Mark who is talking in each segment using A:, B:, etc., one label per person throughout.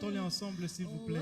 A: Chantons-les ensemble, s'il vous plaît.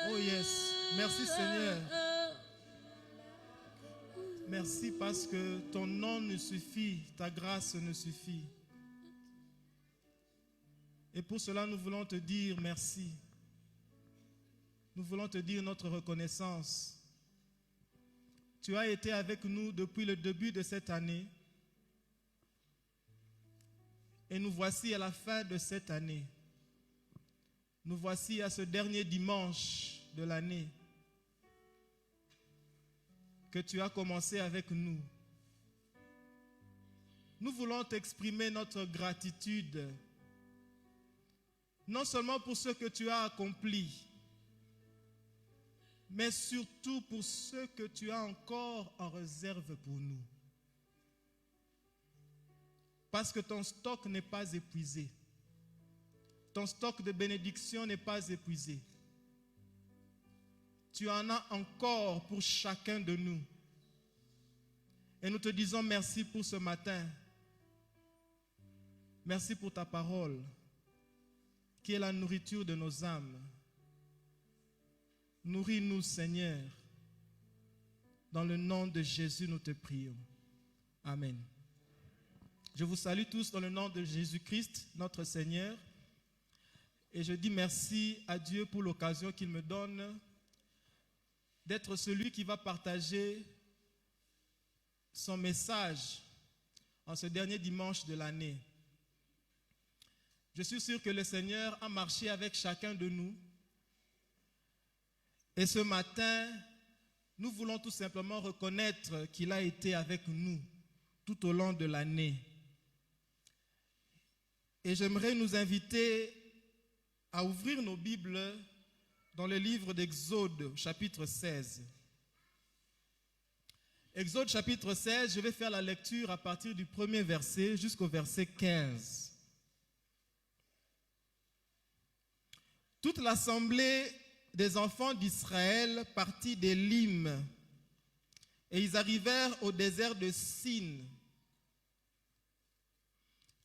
A: Oh yes, merci Seigneur. Merci parce que ton nom nous suffit, ta grâce nous suffit. Et pour cela, nous voulons te dire merci. Nous voulons te dire notre reconnaissance. Tu as été avec nous depuis le début de cette année. Et nous voici à la fin de cette année. Nous voici à ce dernier dimanche de l'année que tu as commencé avec nous. Nous voulons t'exprimer notre gratitude, non seulement pour ce que tu as accompli, mais surtout pour ce que tu as encore en réserve pour nous. Parce que ton stock n'est pas épuisé. Ton stock de bénédiction n'est pas épuisé. Tu en as encore pour chacun de nous. Et nous te disons merci pour ce matin. Merci pour ta parole, qui est la nourriture de nos âmes. Nourris-nous, Seigneur. Dans le nom de Jésus, nous te prions. Amen. Je vous salue tous dans le nom de Jésus-Christ, notre Seigneur. Et je dis merci à Dieu pour l'occasion qu'il me donne d'être celui qui va partager son message en ce dernier dimanche de l'année. Je suis sûr que le Seigneur a marché avec chacun de nous. Et ce matin, nous voulons tout simplement reconnaître qu'il a été avec nous tout au long de l'année. Et j'aimerais nous inviter à ouvrir nos Bibles dans le livre d'Exode, chapitre 16. Exode, chapitre 16, je vais faire la lecture à partir du premier verset jusqu'au verset 15. Toute l'assemblée des enfants d'Israël partit d'Élim, et ils arrivèrent au désert de Sin,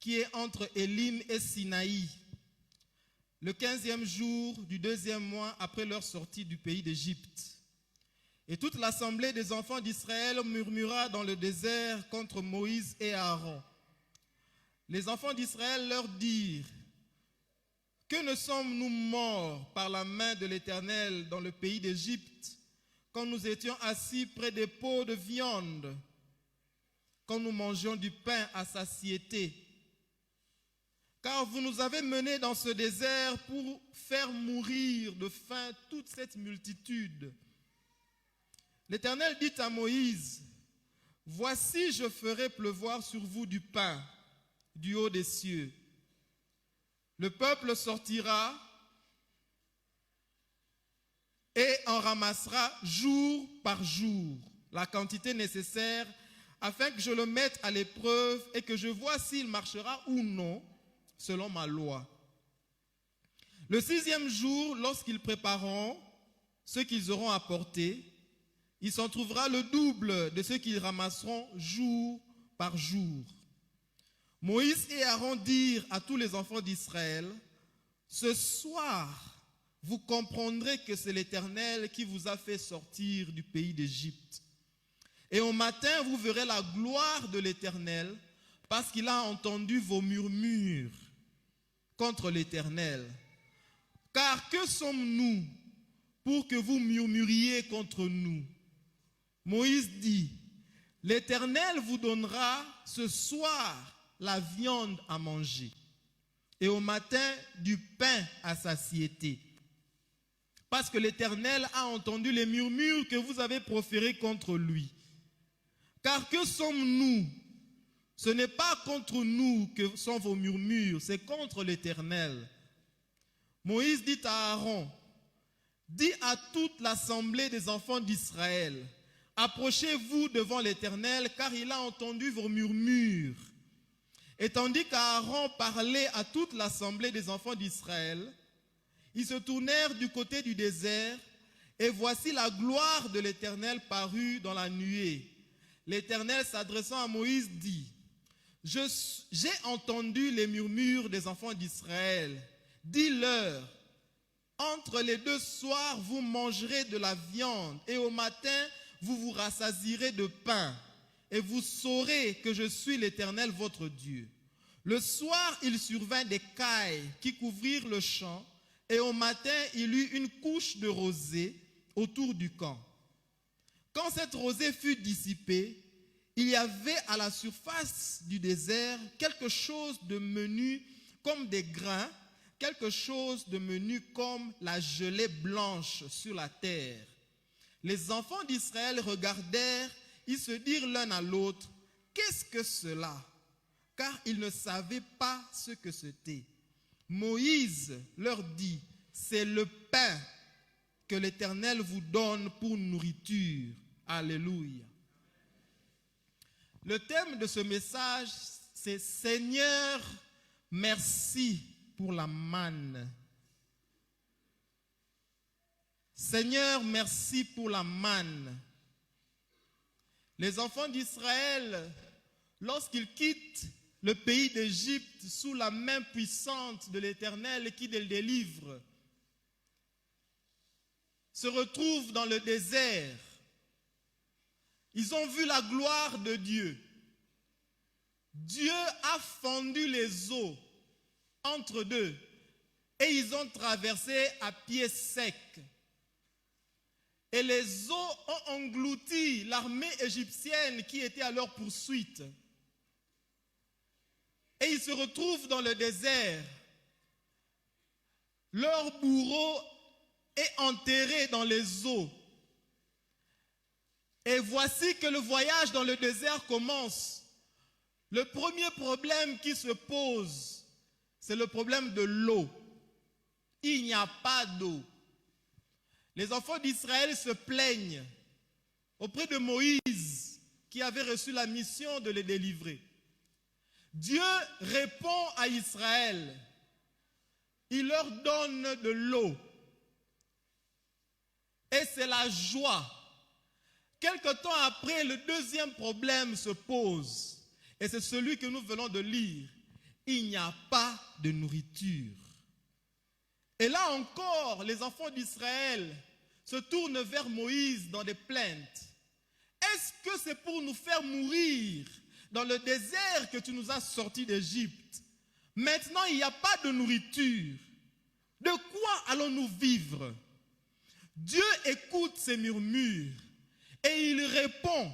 A: qui est entre Élim et Sinaï, le 15e jour du 2e mois après leur sortie du pays d'Égypte. Et toute l'assemblée des enfants d'Israël murmura dans le désert contre Moïse et Aaron. Les enfants d'Israël leur dirent: que ne sommes-nous morts par la main de l'Éternel dans le pays d'Égypte, quand nous étions assis près des pots de viande, quand nous mangions du pain à satiété? Car vous nous avez menés dans ce désert pour faire mourir de faim toute cette multitude. L'Éternel dit à Moïse: voici, je ferai pleuvoir sur vous du pain du haut des cieux. Le peuple sortira et en ramassera jour par jour la quantité nécessaire, afin que je le mette à l'épreuve et que je vois s'il marchera ou non selon ma loi. Le 6e jour, lorsqu'ils prépareront ce qu'ils auront apporté, il s'en trouvera le double de ce qu'ils ramasseront jour par jour. Moïse et Aaron dirent à tous les enfants d'Israël: ce soir, vous comprendrez que c'est l'Éternel qui vous a fait sortir du pays d'Égypte. Et au matin, vous verrez la gloire de l'Éternel, parce qu'il a entendu vos murmures contre l'Éternel. Car que sommes-nous pour que vous murmuriez contre nous? Moïse dit, l'Éternel vous donnera ce soir la viande à manger, et au matin du pain à satiété. Parce que l'Éternel a entendu les murmures que vous avez proférés contre lui. Car que sommes-nous? Ce n'est pas contre nous que sont vos murmures, c'est contre l'Éternel. Moïse dit à Aaron, dis à toute l'assemblée des enfants d'Israël, approchez-vous devant l'Éternel, car il a entendu vos murmures. Et tandis qu'Aaron parlait à toute l'assemblée des enfants d'Israël, ils se tournèrent du côté du désert, et voici la gloire de l'Éternel parut dans la nuée. L'Éternel s'adressant à Moïse dit, j'ai entendu les murmures des enfants d'Israël. Dis-leur, entre les deux soirs, vous mangerez de la viande, et au matin, vous vous rassasierez de pain, et vous saurez que je suis l'Éternel votre Dieu. Le soir, il survint des cailles qui couvrirent le champ, et au matin, il eut une couche de rosée autour du camp. Quand cette rosée fut dissipée, il y avait à la surface du désert quelque chose de menu comme des grains, quelque chose de menu comme la gelée blanche sur la terre. Les enfants d'Israël regardèrent, ils se dirent l'un à l'autre, « Qu'est-ce que cela ?» Car ils ne savaient pas ce que c'était. Moïse leur dit, « C'est le pain que l'Éternel vous donne pour nourriture. » Alléluia. Le thème de ce message, c'est « Seigneur, merci pour la manne. » Seigneur, merci pour la manne. Les enfants d'Israël, lorsqu'ils quittent le pays d'Égypte sous la main puissante de l'Éternel qui les délivre, se retrouvent dans le désert. Ils ont vu la gloire de Dieu. Dieu a fendu les eaux entre deux et ils ont traversé à pied sec. Et les eaux ont englouti l'armée égyptienne qui était à leur poursuite. Et ils se retrouvent dans le désert. Leur bourreau est enterré dans les eaux. Et voici que le voyage dans le désert commence. Le premier problème qui se pose, c'est le problème de l'eau. Il n'y a pas d'eau. Les enfants d'Israël se plaignent auprès de Moïse, qui avait reçu la mission de les délivrer. Dieu répond à Israël. Il leur donne de l'eau. Et c'est la joie. Quelque temps après, le deuxième problème se pose. Et c'est celui que nous venons de lire. Il n'y a pas de nourriture. Et là encore, les enfants d'Israël se tournent vers Moïse dans des plaintes. Est-ce que c'est pour nous faire mourir dans le désert que tu nous as sortis d'Égypte? Maintenant, il n'y a pas de nourriture. De quoi allons-nous vivre? Dieu écoute ces murmures et il répond.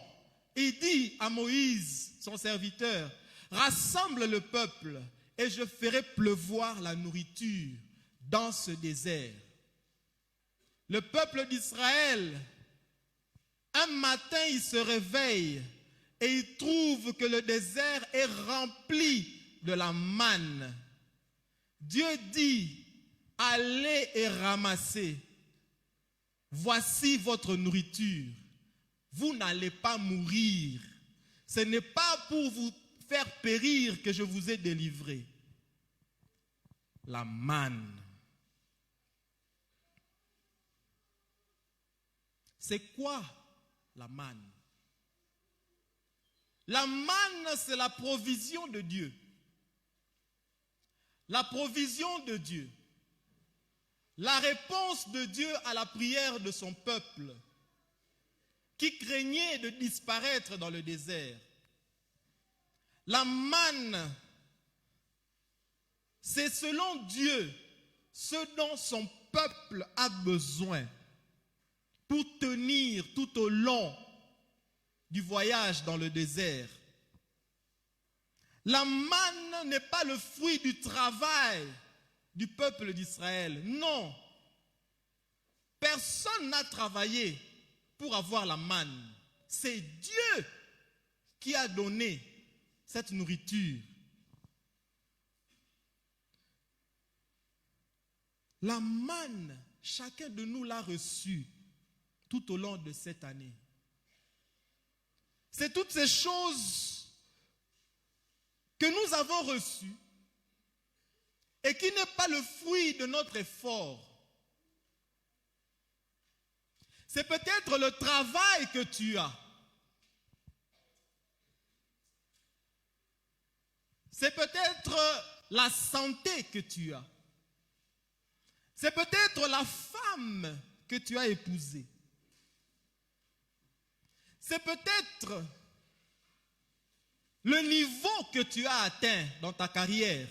A: Il dit à Moïse, son serviteur, « Rassemble le peuple et je ferai pleuvoir la nourriture dans ce désert. » Le peuple d'Israël, un matin, il se réveille et il trouve que le désert est rempli de la manne. Dieu dit, « Allez et ramassez. Voici votre nourriture. Vous n'allez pas mourir. Ce n'est pas pour vous faire périr que je vous ai délivré. » La manne. C'est quoi la manne? La manne, c'est la provision de Dieu. La provision de Dieu. la réponse de Dieu à la prière de son peuple, qui craignait de disparaître dans le désert. La manne, c'est selon Dieu ce dont son peuple a besoin pour tenir tout au long du voyage dans le désert. La manne n'est pas le fruit du travail du peuple d'Israël. Non. Personne n'a travaillé pour avoir la manne. C'est Dieu qui a donné cette nourriture. La manne, chacun de nous l'a reçue tout au long de cette année. C'est toutes ces choses que nous avons reçues et qui n'est pas le fruit de notre effort. C'est peut-être le travail que tu as. C'est peut-être la santé que tu as. C'est peut-être la femme que tu as épousée. C'est peut-être le niveau que tu as atteint dans ta carrière,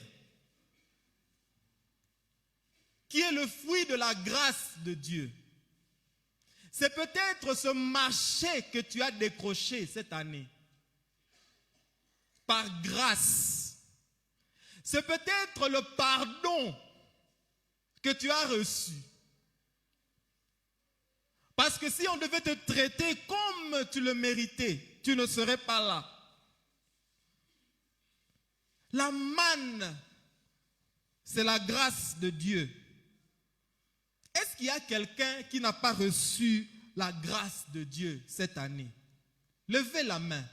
A: qui est le fruit de la grâce de Dieu. C'est peut-être ce marché que tu as décroché cette année, par grâce. C'est peut-être le pardon que tu as reçu. Parce que si on devait te traiter comme tu le méritais, tu ne serais pas là. La manne, c'est la grâce de Dieu. Est-ce qu'il y a quelqu'un qui n'a pas reçu la grâce de Dieu cette année? Levez la main.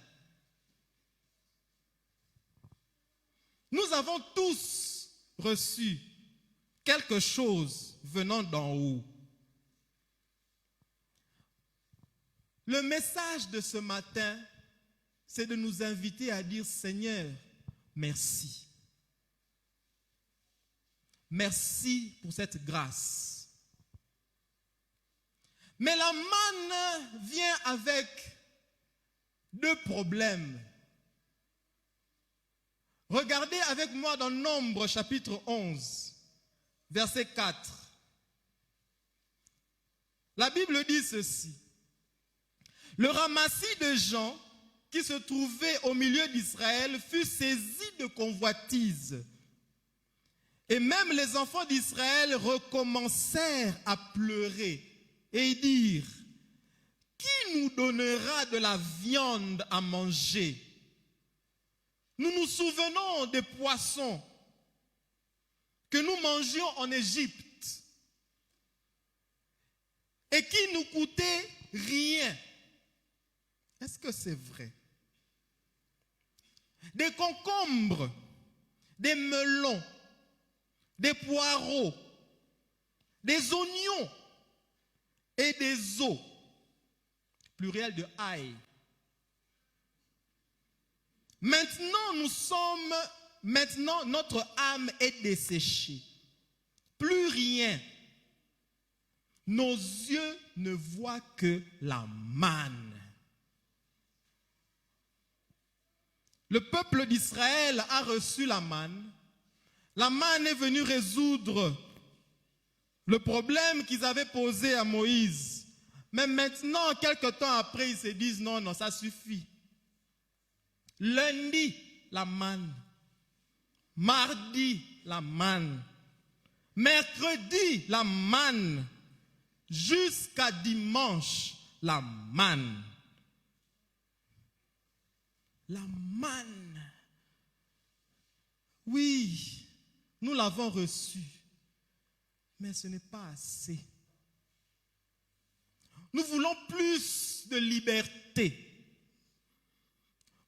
A: Nous avons tous reçu quelque chose venant d'en haut. Le message de ce matin, c'est de nous inviter à dire: Seigneur, merci. Merci pour cette grâce. Mais la manne vient avec deux problèmes. Regardez avec moi dans Nombre chapitre 11, verset 4. La Bible dit ceci: le ramassis de gens qui se trouvaient au milieu d'Israël fut saisi de convoitise. Et même les enfants d'Israël recommencèrent à pleurer et dire: qui nous donnera de la viande à manger? Nous nous souvenons des poissons que nous mangions en Égypte et qui nous coûtaient rien. Est-ce que c'est vrai? Des concombres, des melons, des poireaux, des oignons et des os, pluriel de ail. Maintenant notre âme est desséchée. Plus rien. Nos yeux ne voient que la manne. Le peuple d'Israël a reçu la manne. La manne est venue résoudre le problème qu'ils avaient posé à Moïse. Mais maintenant, quelque temps après, ils se disent: non, ça suffit. Lundi, la manne. Mardi, la manne. Mercredi, la manne. Jusqu'à dimanche, la manne. La manne. Oui, nous l'avons reçue. Mais ce n'est pas assez. Nous voulons plus de liberté.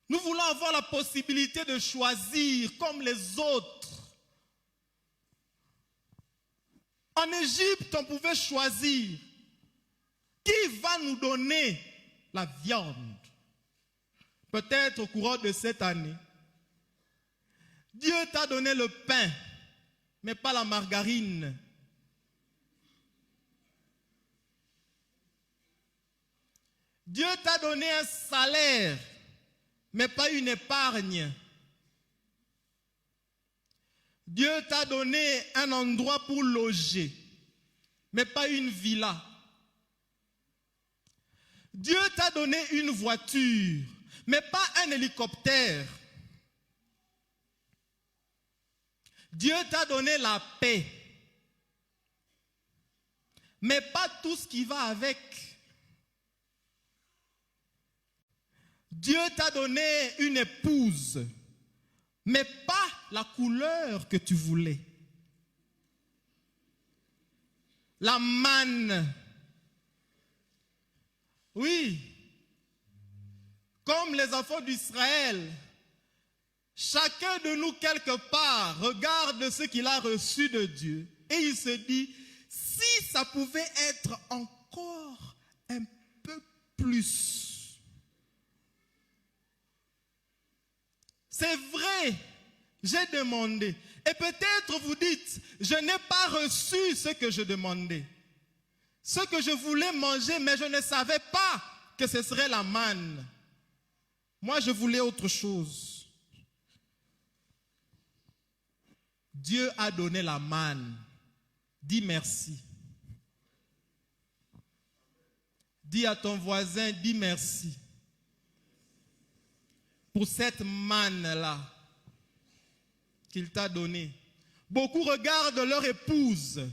A: Nous voulons avoir la possibilité de choisir comme les autres. En Égypte, on pouvait choisir qui va nous donner la viande. Peut-être au courant de cette année, Dieu t'a donné le pain, mais pas la margarine. Dieu t'a donné un salaire, mais pas une épargne. Dieu t'a donné un endroit pour loger, mais pas une villa. Dieu t'a donné une voiture, mais pas un hélicoptère. Dieu t'a donné la paix, mais pas tout ce qui va avec. Dieu t'a donné une épouse, mais pas la couleur que tu voulais. La manne. Oui. Comme les enfants d'Israël, chacun de nous quelque part regarde ce qu'il a reçu de Dieu et il se dit, si ça pouvait être encore un peu plus. C'est vrai, j'ai demandé. Et peut-être vous dites, je n'ai pas reçu ce que je demandais. Ce que je voulais manger, mais je ne savais pas que ce serait la manne. Moi, je voulais autre chose. Dieu a donné la manne. Dis merci. Dis à ton voisin, dis merci. Pour cette manne-là qu'il t'a donnée. Beaucoup regardent leur épouse.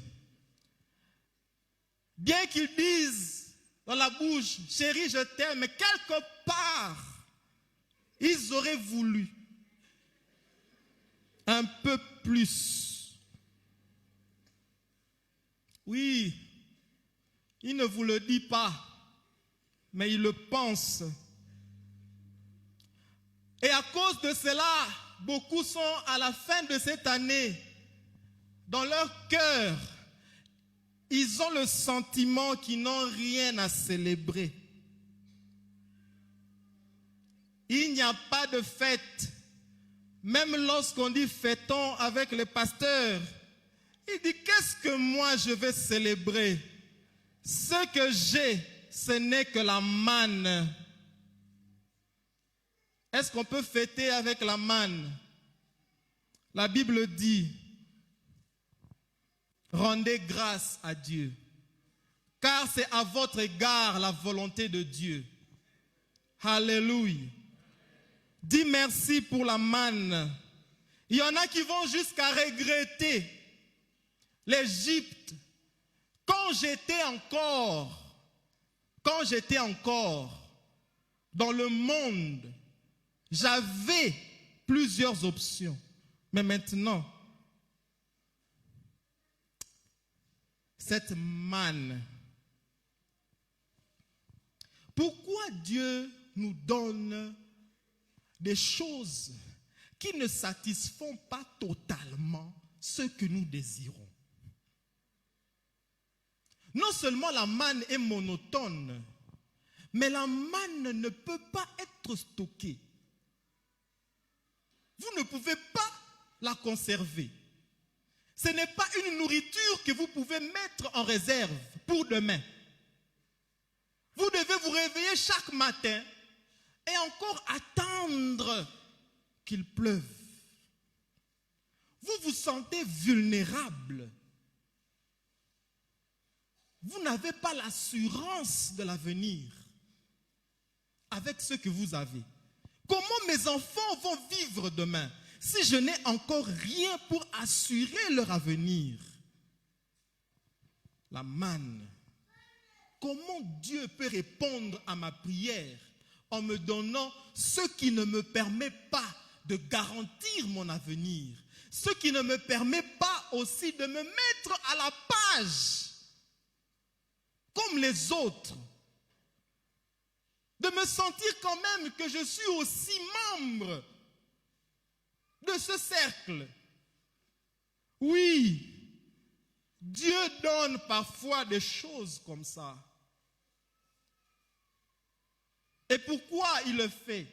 A: Bien qu'ils disent dans la bouche, chérie, je t'aime, mais quelque part, ils auraient voulu un peu plus. Oui, il ne vous le dit pas, mais il le pense. Et à cause de cela, beaucoup sont à la fin de cette année, dans leur cœur, ils ont le sentiment qu'ils n'ont rien à célébrer. Il n'y a pas de fête. Même lorsqu'on dit fêtons avec les pasteurs, il dit qu'est-ce que moi je vais célébrer? Ce que j'ai, ce n'est que la manne. Est-ce qu'on peut fêter avec la manne? La Bible dit, rendez grâce à Dieu, car c'est à votre égard la volonté de Dieu. Alléluia. Dis merci pour la manne. Il y en a qui vont jusqu'à regretter l'Égypte. Quand j'étais encore dans le monde, j'avais plusieurs options. Mais maintenant, cette manne, pourquoi Dieu nous donne des choses qui ne satisfont pas totalement ce que nous désirons? Non seulement la manne est monotone, mais la manne ne peut pas être stockée. Vous ne pouvez pas la conserver. Ce n'est pas une nourriture que vous pouvez mettre en réserve pour demain. Vous devez vous réveiller chaque matin et encore attendre qu'il pleuve. Vous vous sentez vulnérable. Vous n'avez pas l'assurance de l'avenir avec ce que vous avez. Comment mes enfants vont vivre demain si je n'ai encore rien pour assurer leur avenir? La manne. Comment Dieu peut répondre à ma prière en me donnant ce qui ne me permet pas de garantir mon avenir, ce qui ne me permet pas aussi de me mettre à la page comme les autres, de me sentir quand même que je suis aussi membre de ce cercle. Oui, Dieu donne parfois des choses comme ça. Et pourquoi il le fait?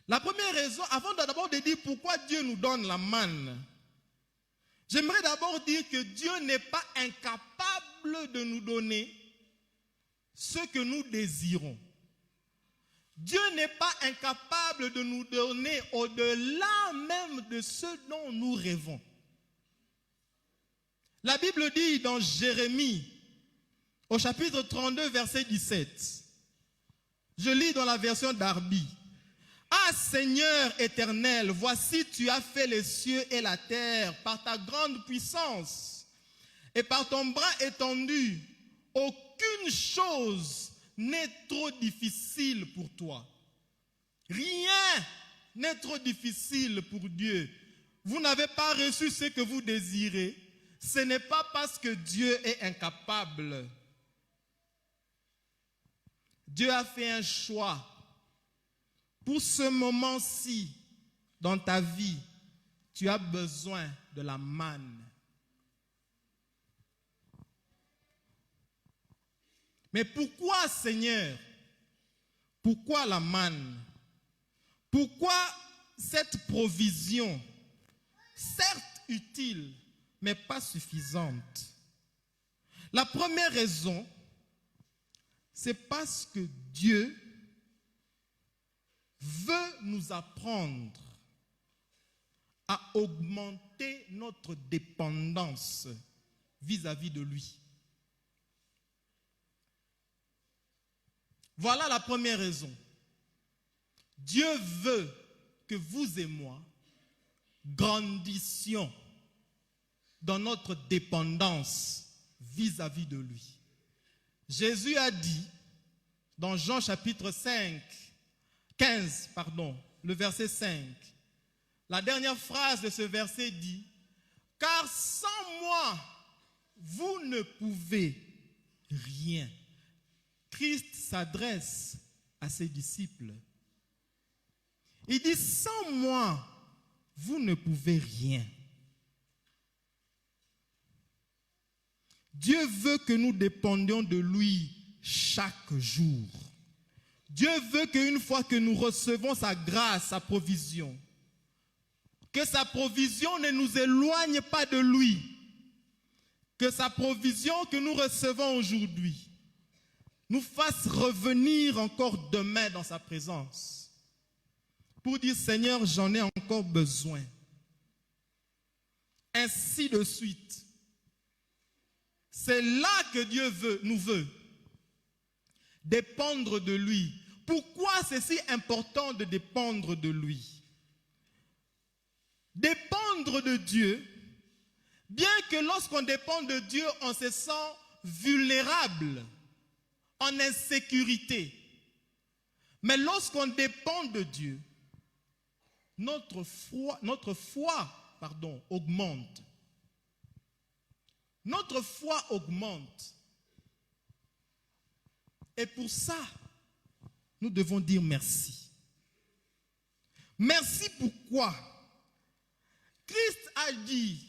A: La première raison, avant d'abord de dire pourquoi Dieu nous donne la manne, j'aimerais d'abord dire que Dieu n'est pas incapable de nous donner ce que nous désirons. Dieu n'est pas incapable de nous donner au-delà même de ce dont nous rêvons. La Bible dit dans Jérémie, au chapitre 32, verset 17, je lis dans la version d'Arbi. Ah Seigneur éternel, voici tu as fait les cieux et la terre par ta grande puissance et par ton bras étendu. Aucune chose n'est trop difficile pour toi. Rien n'est trop difficile pour Dieu. Vous n'avez pas reçu ce que vous désirez. Ce n'est pas parce que Dieu est incapable. Dieu a fait un choix. Pour ce moment-ci, dans ta vie, tu as besoin de la manne. Mais pourquoi, Seigneur? Pourquoi la manne? Pourquoi cette provision, certes utile, mais pas suffisante? La première raison, c'est parce que Dieu veut nous apprendre à augmenter notre dépendance vis-à-vis de lui. Voilà la première raison. Dieu veut que vous et moi grandissions dans notre dépendance vis-à-vis de lui. Jésus a dit dans Jean chapitre 15, le verset 5, la dernière phrase de ce verset dit, « Car sans moi, vous ne pouvez rien. » Christ s'adresse à ses disciples. Il dit, « Sans moi, vous ne pouvez rien. » Dieu veut que nous dépendions de lui chaque jour. Dieu veut qu'une fois que nous recevons sa grâce, sa provision, que sa provision ne nous éloigne pas de lui, que sa provision que nous recevons aujourd'hui nous fasse revenir encore demain dans sa présence pour dire, Seigneur, j'en ai encore besoin. Ainsi de suite. C'est là que Dieu nous veut dépendre de lui. Pourquoi c'est si important de dépendre de lui? Dépendre de Dieu, bien que lorsqu'on dépend de Dieu, on se sent vulnérable, en insécurité. Mais lorsqu'on dépend de Dieu, notre foi augmente. Notre foi augmente. Et pour ça, nous devons dire merci. Merci pourquoi? Christ a dit,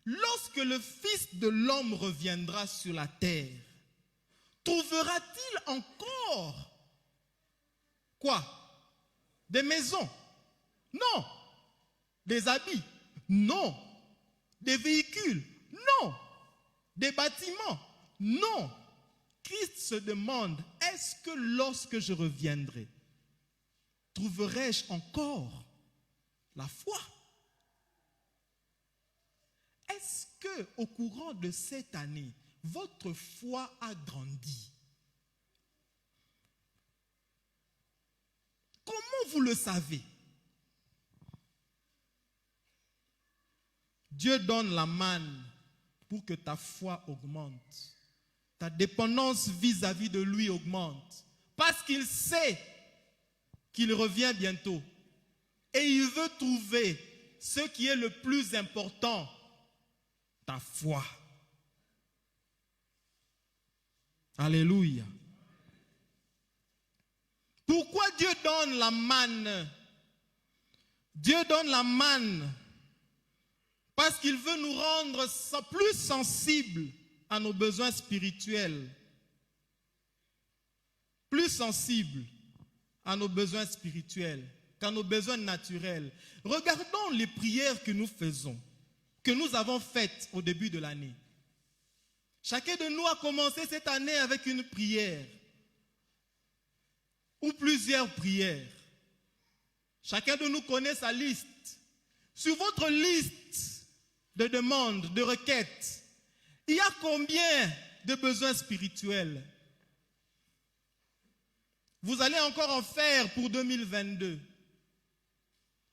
A: lorsque le Fils de l'homme reviendra sur la terre, trouvera-t-il encore quoi? Des maisons? Non. Des habits? Non. Des véhicules? Non. Des bâtiments? Non. Christ se demande, est-ce que lorsque je reviendrai, trouverai-je encore la foi? Est-ce que au courant de cette année, votre foi a grandi? Comment vous le savez? Dieu donne la manne pour que ta foi augmente. Ta dépendance vis-à-vis de lui augmente. Parce qu'il sait qu'il revient bientôt. Et il veut trouver ce qui est le plus important, ta foi. Alléluia. Pourquoi Dieu donne la manne? Dieu donne la manne parce qu'il veut nous rendre plus sensibles à nos besoins spirituels. Plus sensibles à nos besoins spirituels qu'à nos besoins naturels. Regardons les prières que nous faisons, que nous avons faites au début de l'année. Chacun de nous a commencé cette année avec une prière ou plusieurs prières. Chacun de nous connaît sa liste. Sur votre liste de demandes, de requêtes, il y a combien de besoins spirituels? Vous allez encore en faire pour 2022.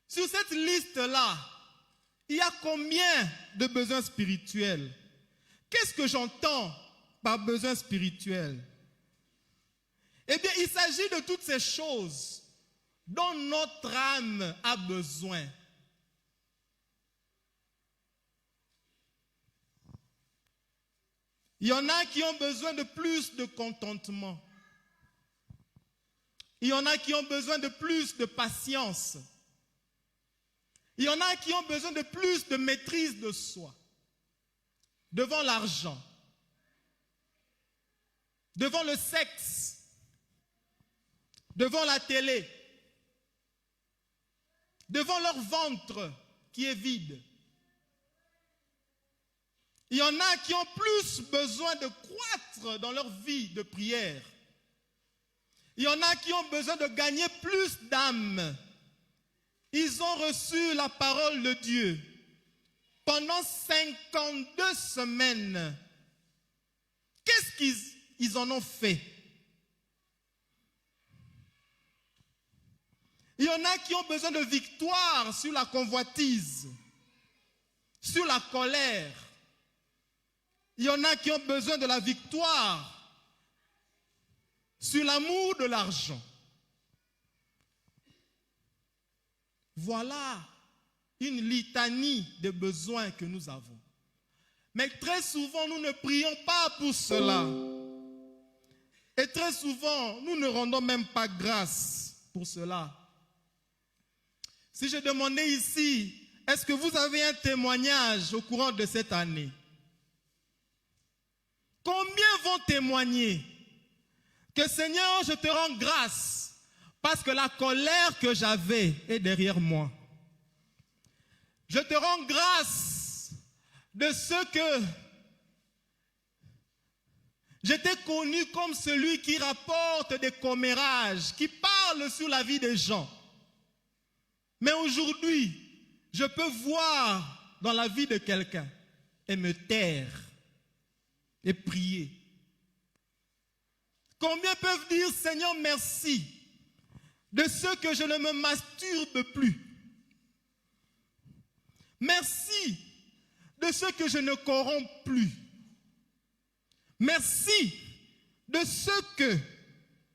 A: Sur cette liste-là, il y a combien de besoins spirituels? Qu'est-ce que j'entends par besoin spirituel? Eh bien, il s'agit de toutes ces choses dont notre âme a besoin. Il y en a qui ont besoin de plus de contentement. Il y en a qui ont besoin de plus de patience. Il y en a qui ont besoin de plus de maîtrise de soi. Devant l'argent, devant le sexe, devant la télé, devant leur ventre qui est vide. Il y en a qui ont plus besoin de croître dans leur vie de prière. Il y en a qui ont besoin de gagner plus d'âmes. Ils ont reçu la parole de Dieu pendant 52 semaines. Qu'est-ce qu'ils en ont fait? Il y en a qui ont besoin de victoire sur la convoitise, sur la colère. Il y en a qui ont besoin de la victoire sur l'amour de l'argent. Voilà une litanie de besoins que nous avons. Mais très souvent, nous ne prions pas pour cela. Et très souvent, nous ne rendons même pas grâce pour cela. Si je demandais ici, est-ce que vous avez un témoignage au courant de cette année? Combien vont témoigner que Seigneur, je te rends grâce parce que la colère que j'avais est derrière moi. Je te rends grâce de ce que j'étais connu comme celui qui rapporte des commérages, qui parle sur la vie des gens. Mais aujourd'hui, je peux voir dans la vie de quelqu'un et me taire et prier. Combien peuvent dire, Seigneur, merci de ce que je ne me masturbe plus. Merci de ce que je ne corromps plus. Merci de ce que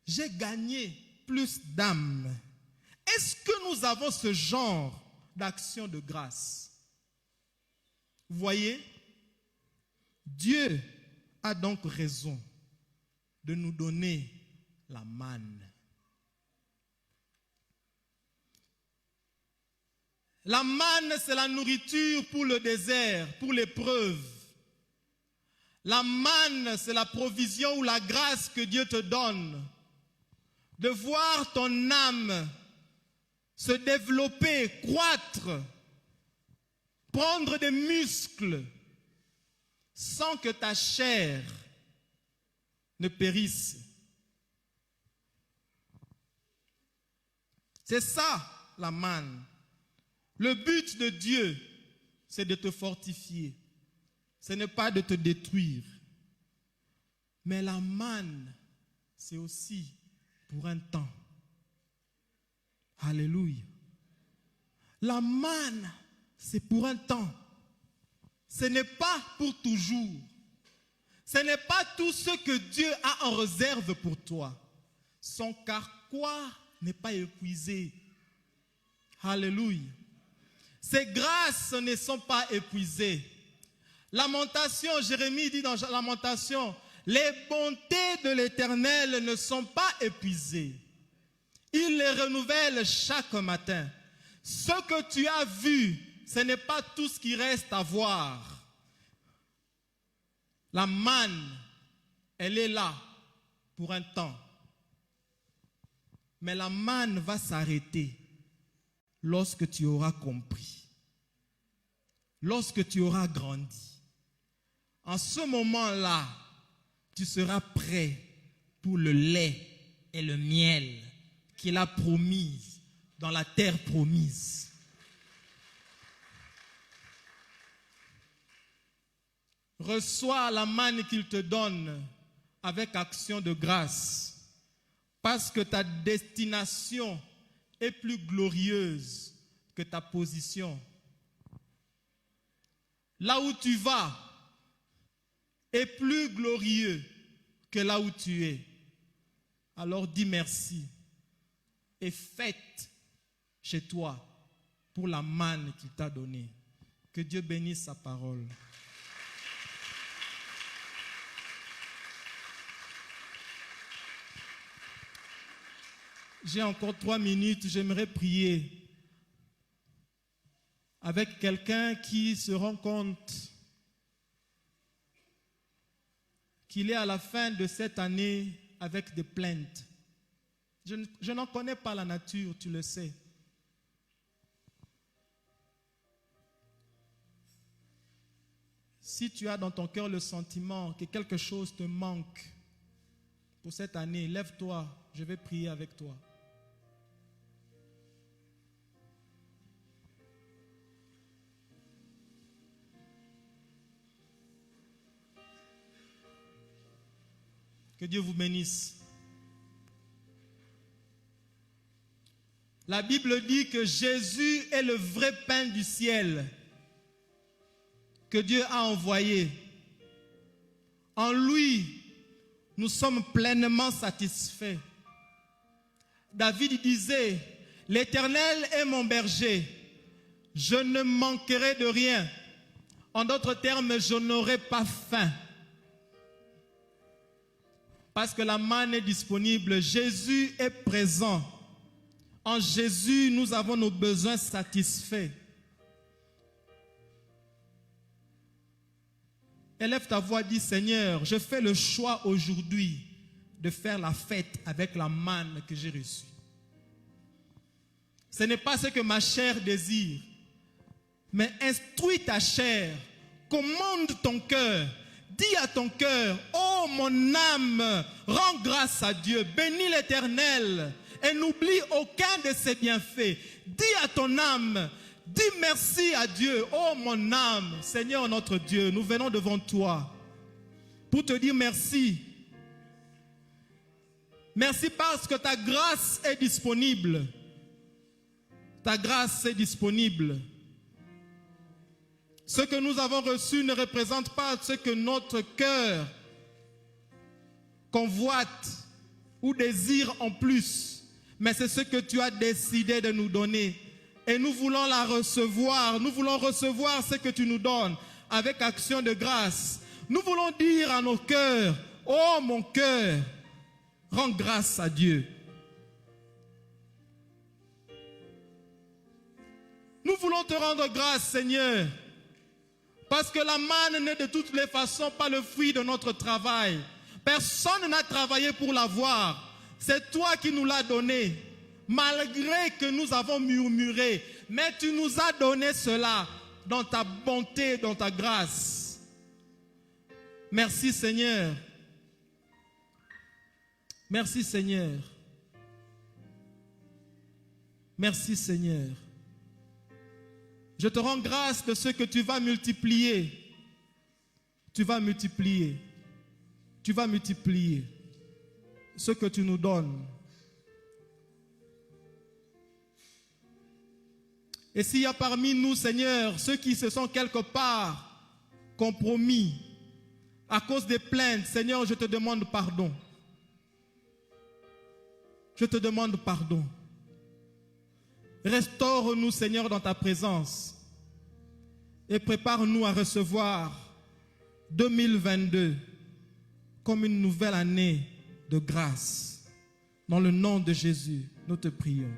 A: j'ai gagné plus d'âmes. Est-ce que nous avons ce genre d'action de grâce? Vous voyez, Dieu a donc raison de nous donner la manne. La manne, c'est la nourriture pour le désert, pour l'épreuve. La manne, c'est la provision ou la grâce que Dieu te donne de voir ton âme se développer, croître, prendre des muscles sans que ta chair ne périsse. C'est ça la manne. Le but de Dieu, c'est de te fortifier. Ce n'est pas de te détruire. Mais la manne, c'est aussi pour un temps. Alléluia. La manne, c'est pour un temps. Ce n'est pas pour toujours. Ce n'est pas tout ce que Dieu a en réserve pour toi. Son carquois n'est pas épuisé. Alléluia. Ses grâces ne sont pas épuisées. Lamentation, Jérémie dit dans Lamentation, les bontés de l'Éternel ne sont pas épuisées. Il les renouvelle chaque matin. Ce que tu as vu, ce n'est pas tout ce qui reste à voir. La manne, elle est là pour un temps. Mais la manne va s'arrêter lorsque tu auras compris, lorsque tu auras grandi. en ce moment-là, tu seras prêt pour le lait et le miel qu'il a promis dans la terre promise. Reçois la manne qu'il te donne avec action de grâce, parce que ta destination est plus glorieuse que ta position. Là où tu vas est plus glorieux que là où tu es. Alors dis merci et fête chez toi pour la manne qu'il t'a donnée. Que Dieu bénisse sa parole. J'ai encore 3 minutes, j'aimerais prier avec quelqu'un qui se rend compte qu'il est à la fin de cette année avec des plaintes. Je n'en connais pas la nature, tu le sais. Si tu as dans ton cœur le sentiment que quelque chose te manque pour cette année, lève-toi, je vais prier avec toi. Que Dieu vous bénisse. La Bible dit que Jésus est le vrai pain du ciel que Dieu a envoyé. En lui, nous sommes pleinement satisfaits. David disait, « L'Éternel est mon berger, je ne manquerai de rien. » En d'autres termes, je n'aurai pas faim. Parce que la manne est disponible, Jésus est présent. En Jésus, nous avons nos besoins satisfaits. Élève ta voix, dis, Seigneur, je fais le choix aujourd'hui de faire la fête avec la manne que j'ai reçue. Ce n'est pas ce que ma chair désire, mais instruis ta chair, commande ton cœur. Dis à ton cœur, oh mon âme, rends grâce à Dieu, bénis l'Éternel et n'oublie aucun de ses bienfaits. Dis à ton âme, dis merci à Dieu, oh mon âme, Seigneur notre Dieu, nous venons devant toi pour te dire merci. Merci parce que ta grâce est disponible. Ta grâce est disponible. Ce que nous avons reçu ne représente pas ce que notre cœur convoite ou désire en plus, mais c'est ce que tu as décidé de nous donner. Et nous voulons la recevoir, nous voulons recevoir ce que tu nous donnes avec action de grâce. Nous voulons dire à nos cœurs, oh mon cœur, rends grâce à Dieu. Nous voulons te rendre grâce, Seigneur. Parce que la manne n'est de toutes les façons pas le fruit de notre travail. Personne n'a travaillé pour l'avoir. C'est toi qui nous l'as donné. Malgré que nous avons murmuré. Mais tu nous as donné cela dans ta bonté, dans ta grâce. Merci Seigneur. Merci Seigneur. Merci Seigneur. Je te rends grâce de ce que tu vas multiplier. Tu vas multiplier. Tu vas multiplier ce que tu nous donnes. Et s'il y a parmi nous, Seigneur, ceux qui se sont quelque part compromis à cause des plaintes, Seigneur, je te demande pardon. Je te demande pardon. Restaure-nous, Seigneur, dans ta présence et prépare-nous à recevoir 2022 comme une nouvelle année de grâce. Dans le nom de Jésus, nous te prions.